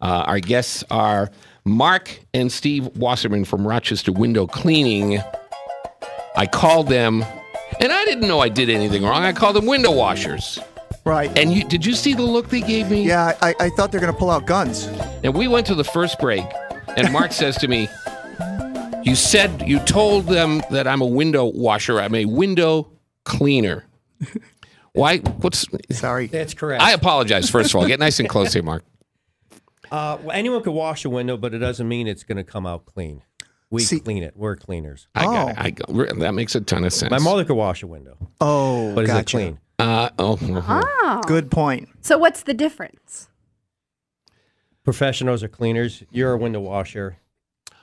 Our guests are Mark and Steve Wasserman from Rochester Window Cleaning. I called them, and I didn't know I did anything wrong. I called them window washers. Right. And did you see the look they gave me? Yeah, I thought they're going to pull out guns. And we went to the first break, and Mark says to me, you told them that I'm a window washer. I'm a window cleaner. Why? Sorry. That's correct. I apologize, first of all. Get nice and close here, Mark. Well, anyone could wash a window, but it doesn't mean it's going to come out clean. We clean it. We're cleaners. That makes a ton of sense. My mother could wash a window. Oh, but gotcha. is it clean? Good point. So what's the difference? Professionals are cleaners. You're a window washer.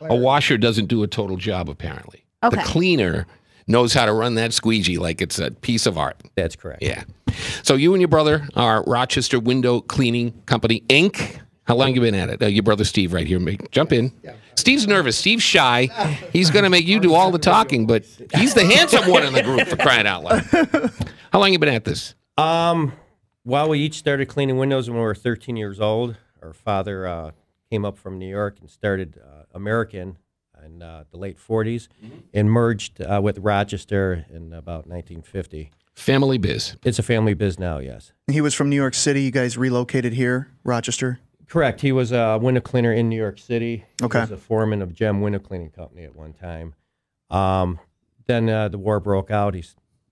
A washer doesn't do a total job, apparently. Okay. The cleaner knows how to run that squeegee like it's a piece of art. That's correct. Yeah. So you and your brother are Rochester Window Cleaning Company, Inc. How long have you been at it? Your brother Steve right here. Jump in. Yeah. Steve's nervous. Steve's shy. He's going to make you do all the talking, but he's the handsome one in the group, for crying out loud. How long have you been at this? Well, we each started cleaning windows when we were 13 years old. Our father came up from New York and started American in the late 40s and merged with Rochester in about 1950. Family biz. It's a family biz now, yes. He was from New York City. You guys relocated here, Rochester? Correct. He was a window cleaner in New York City. Okay. He was a foreman of Gem Window Cleaning Company at one time. Then the war broke out. He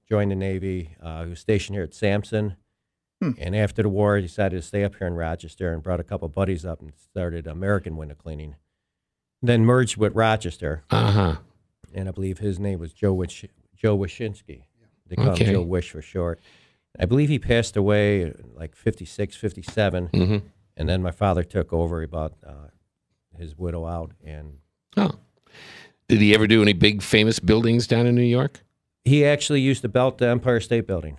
joined the Navy. He was stationed here at Sampson. And after the war, he decided to stay up here in Rochester and brought a couple buddies up and started American Window Cleaning. Then merged with Rochester. Uh-huh. And I believe his name was Joe Wyszynski. They call him Joe Wish for short. I believe he passed away like 56, 57. Mm-hmm. And then my father took over. He bought his widow out. And did he ever do any big famous buildings down in New York? he actually used to belt the Empire State Building.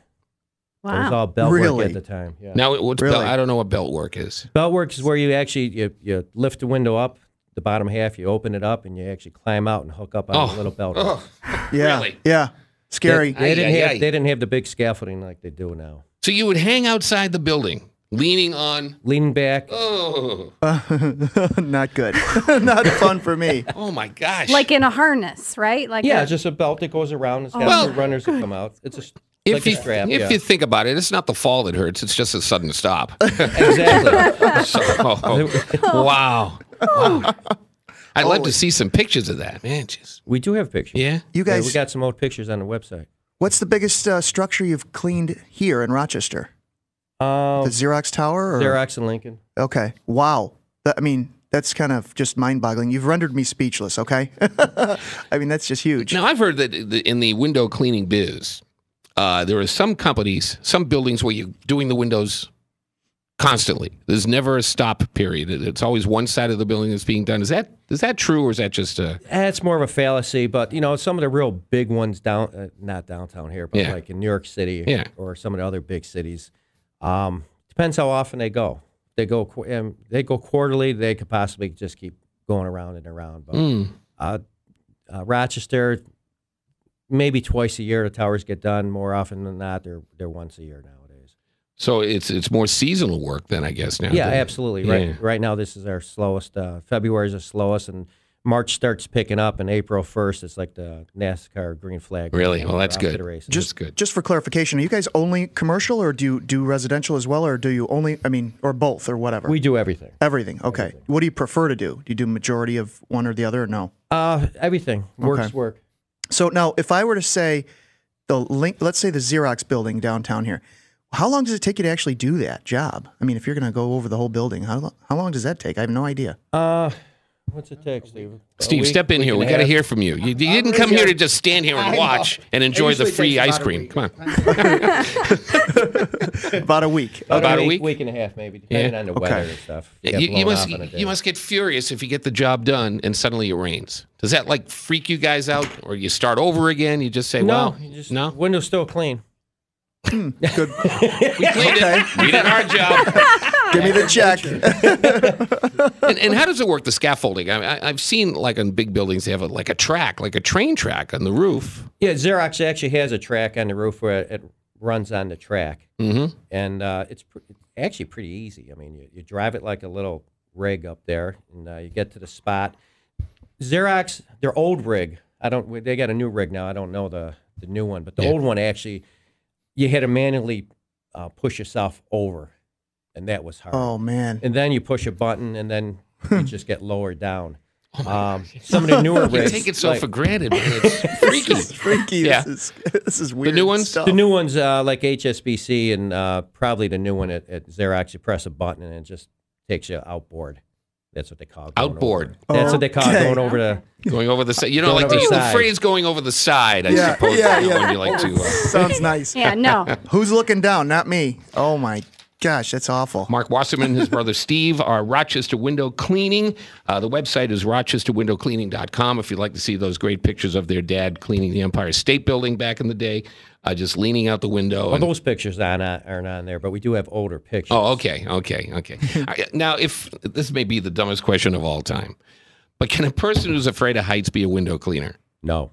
Wow. It was all belt Really? work at the time. Yeah. Now, what's Really? belt? I don't know what belt work is. Belt work is where you actually you lift the window up, the bottom half, you open it up, and you actually climb out and hook up on a little belt. Yeah. Really? Yeah. Scary. They didn't have the big scaffolding like they do now. So you would hang outside the building, leaning on. Leaning back. Oh, Not good. Not fun for me. oh my gosh! Like in a harness, right? Like Yeah, a- just a belt that goes around. It's got Well- two runners that come out. It's a if like you a strap. if yeah. you think about it, it's not the fall that hurts; it's just a sudden stop. Exactly. So, wow. I'd love to see some pictures of that, man. Just We do have pictures. yeah. You Yeah, guys, we got some old pictures on the website. what's the biggest structure you've cleaned here in Rochester? The Xerox Tower? Or? Xerox and Lincoln. Okay. Wow. I mean, that's kind of just mind-boggling. You've rendered me speechless, okay? I mean, that's just huge. Now I've heard that in the window cleaning biz, there are some companies, some buildings where you're doing the windows constantly. There's never a stop period. It's always one side of the building that's being done. Is that true, or is that just a? It's more of a fallacy, but you know, some of the real big ones down, not downtown here, but Yeah. like in New York City Yeah. or some of the other big cities. Depends how often they go. They go quarterly. They could possibly just keep going around and around. But Rochester, maybe twice a year the towers get done. More often than not, they're once a year nowadays. So it's more seasonal work then, I guess now. Yeah, absolutely. Yeah. Right now, this is our slowest. February is the slowest, and March starts picking up, and April 1st, it's like the NASCAR green flag. Really? Well, that's Off to good. the races. That's good. Just for clarification, are you guys only commercial, or do you do residential as well, or do you only, I mean, or both, or whatever? We do everything. Everything. Okay. What do you prefer to do? Do you do majority of one or the other, or no? Everything. Works work. So now, if I were to say let's say the Xerox building downtown here, how long does it take you to actually do that job? I mean, if you're going to go over the whole building, how long does that take? I have no idea. What's it take, Steve? Steve, step in here. We got to hear from you. You didn't come here to just stand here and watch and enjoy the free ice cream. Come on. About a week. About a week? Week and a half, maybe, depending on the weather and stuff. Yeah, Get you blown off on a day. must get furious if you get the job done and suddenly it rains. Does that like freak you guys out, or you start over again? You just say, No, "Well, you just, no, window's still clean. Good. we cleaned it. We did our job." Give me the check. And how does it work? The scaffolding. I've seen like on big buildings they have like a track, like a train track on the roof. Yeah, Xerox actually has a track on the roof where it runs on the track. Mm-hmm. And it's actually pretty easy. I mean, you drive it like a little rig up there, and you get to the spot. Xerox, their old rig, they got a new rig now. I don't know the new one, but the old one actually, you had to manually push yourself over, and that was hard. Oh, man. And then you push a button, and then you just get lowered down. Some of the newer You rigs, take it so for granted, man. It's freaky. This is freaky. Yeah. This is weird. new ones? stuff. the new ones like HSBC and probably the new one at Xerox. You press a button, and it just takes you outboard. That's what they call it. Outboard. That's what they call it, going over the. Going over the side. You know, Going like over the the side. phrase going over the side, I Yeah, suppose. yeah, you know, yeah. when you like to. Sounds nice. Yeah, no. Who's looking down? Not me. Oh, my gosh. That's awful. Mark Wasserman and his brother Steve are Rochester Window Cleaning. The website is rochesterwindowcleaning.com if you'd like to see those great pictures of their dad cleaning the Empire State Building back in the day, just leaning out the window. Well, and- those pictures aren't on there, but we do have older pictures. Oh, okay. Now, if this may be the dumbest question of all time, but can a person who's afraid of heights be a window cleaner? No.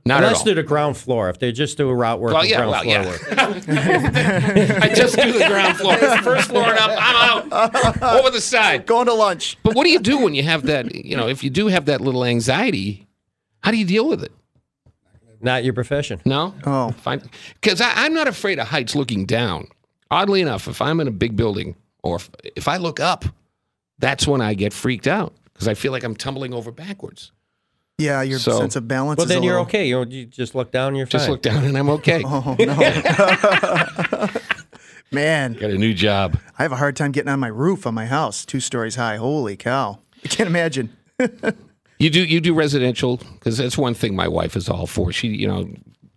Not Unless at they're the ground floor. If they just do a route work, and ground floor work. I just do the ground floor. First floor and up, I'm out. Over the side. Going to lunch. But what do you do when you have that, if you do have that little anxiety, how do you deal with it? Not your profession. No? Oh. Fine. Because I'm not afraid of heights looking down. Oddly enough, if I'm in a big building or if I look up, that's when I get freaked out because I feel like I'm tumbling over backwards. Yeah, your So- sense of balance Well, is then a you're little... okay. You just look down and you're Just fine. look down and I'm okay. Oh, no. Man, Got a new job. I have a hard time getting on my roof on my house, 2 stories high. Holy cow. I can't imagine. You do residential because that's one thing my wife is all for. She,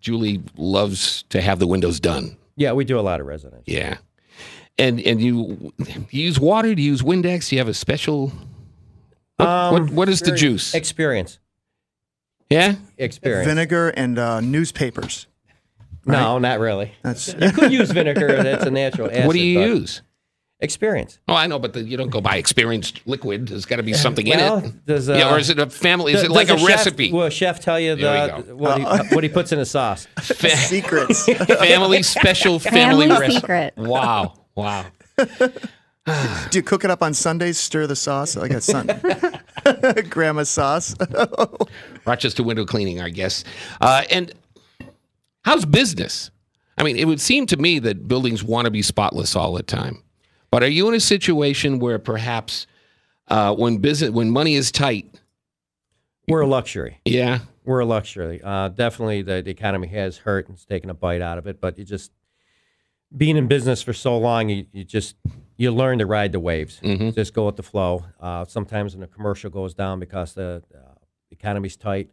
Julie loves to have the windows done. Yeah, we do a lot of residential. Yeah, and you use water? Do you use Windex? Do you have a special? What is the juice? Experience. Yeah, Experience. Vinegar and newspapers. No, not really. That's You could use vinegar. That's a natural acid. what do you but use? Experience. Oh, I know, but you don't go buy experienced liquid. There's got to be something in Well, it. does, Yeah, or is it a family? Is it like a does chef- recipe? Will a chef tell you There we what he puts in his sauce? secrets. Family special family Family recipe. secret. Wow. Do you cook it up on Sundays? Stir the sauce? Like a grandma's sauce? Rochester Window Cleaning, our guests. And how's business? I mean, it would seem to me that buildings want to be spotless all the time. But are you in a situation where perhaps when money is tight, We're a luxury. yeah, We're a luxury. Definitely, the economy has hurt and it's taken a bite out of it. But being in business for so long, you learn to ride the waves. Mm-hmm. Just go with the flow. Sometimes when the commercial goes down because the economy's tight,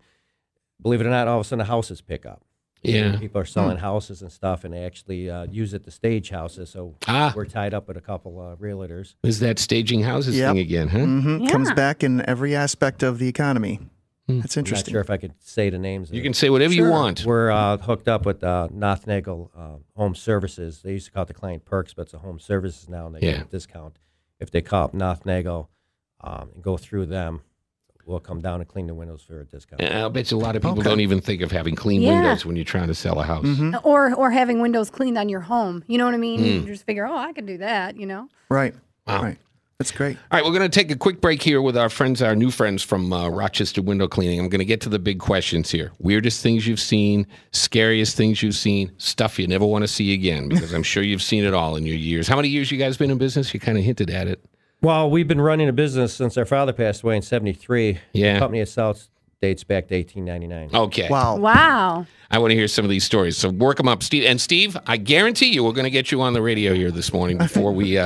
believe it or not, all of a sudden the houses pick up. yeah, People are selling houses and stuff, and they actually use it to stage houses. So we're tied up with a couple realtors. is that staging houses Yep. thing again, huh? Hmm. Comes Yeah. back in every aspect of the economy. That's I'm not interesting. sure if I could say the names. You can say whatever you Sure. want. We're hooked up with Nothnagel Home Services. They used to call it the client perks, but it's a home services now, and they Yeah. get a discount if they call up Nothnagel and go through them. We'll come down and clean the windows for a discount. And I'll bet you a lot of people Okay. don't even think of having clean Yeah. windows when you're trying to sell a house. Mm-hmm. Or having windows cleaned on your home. You know what I mean? You just figure, I can do that, Right. Wow. Right. That's great. All right, we're going to take a quick break here with our new friends from Rochester Window Cleaning. I'm going to get to the big questions here. Weirdest things you've seen, scariest things you've seen, stuff you never want to see again, because I'm sure you've seen it all in your years. How many years you guys been in business? You kind of hinted at it. Well, we've been running a business since our father passed away in '73. Yeah. The company itself dates back to 1899. Okay. Wow. Wow. I want to hear some of these stories. So work them up, Steve. And Steve, I guarantee you, we're going to get you on the radio here this morning before we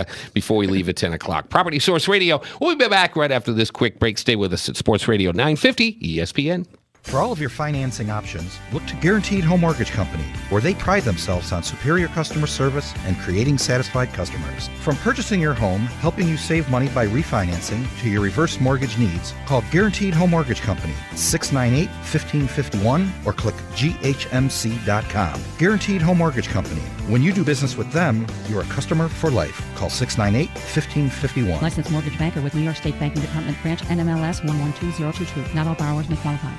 leave at 10 o'clock. Property Source Radio. We'll be back right after this quick break. Stay with us at Sports Radio 950 ESPN. For all of your financing options, look to Guaranteed Home Mortgage Company, where they pride themselves on superior customer service and creating satisfied customers. From purchasing your home, helping you save money by refinancing, to your reverse mortgage needs, call Guaranteed Home Mortgage Company, 698-1551, or click ghmc.com. Guaranteed Home Mortgage Company. When you do business with them, you're a customer for life. Call 698-1551. Licensed mortgage banker with New York State Banking Department branch NMLS 112022. Not all borrowers may qualify.